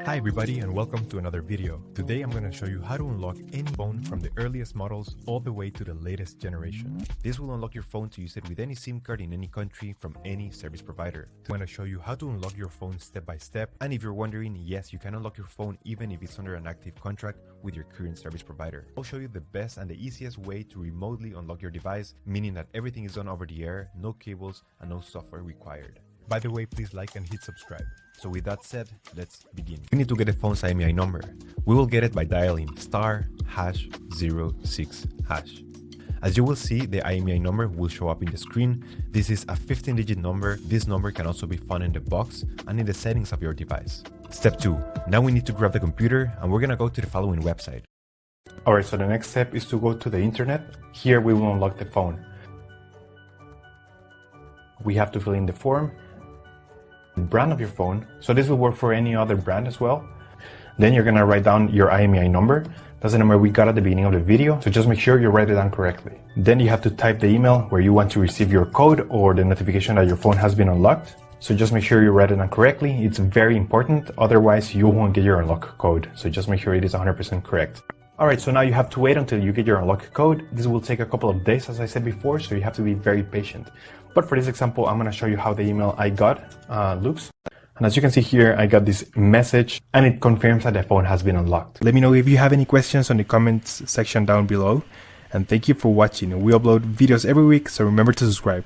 Hi everybody and welcome to another video. Today I'm going to show you how to unlock any phone from the earliest models all the way to the latest generation. This will unlock your phone to use it with any SIM card in any country from any service provider. I'm going to show you how to unlock your phone step by step, and if you're wondering, yes, you can unlock your phone even if it's under an active contract with your current service provider. I'll show you the best and the easiest way to remotely unlock your device, meaning that everything is done over the air, no cables and no software required. By the way, please like and hit subscribe. So with that said, let's begin. We need to get the phone's IMEI number. We will get it by dialing *#06#. As you will see, the IMEI number will show up in the screen. This is a 15-digit number. This number can also be found in the box and in the settings of your device. Step 2. Now we need to grab the computer and we're gonna go to the following website. Alright, so the next step is to go to the internet. Here we will unlock the phone. We have to fill in the form, brand of your phone, so this will work for any other brand as well. Then you're gonna write down your IMEI number. That's the number we got at the beginning of the video, so just make sure you write it down correctly. Then you have to type the email where you want to receive your code or the notification that your phone has been unlocked. So just make sure you write it down correctly. It's very important, otherwise you won't get your unlock code. So just make sure it is 100% correct. Alright, so now you have to wait until you get your unlock code. This will take a couple of days, as I said before, so you have to be very patient. But for this example, I'm going to show you how the email I got looks. And as you can see here, I got this message and it confirms that the phone has been unlocked. Let me know if you have any questions on the comments section down below. And thank you for watching. We upload videos every week, so remember to subscribe.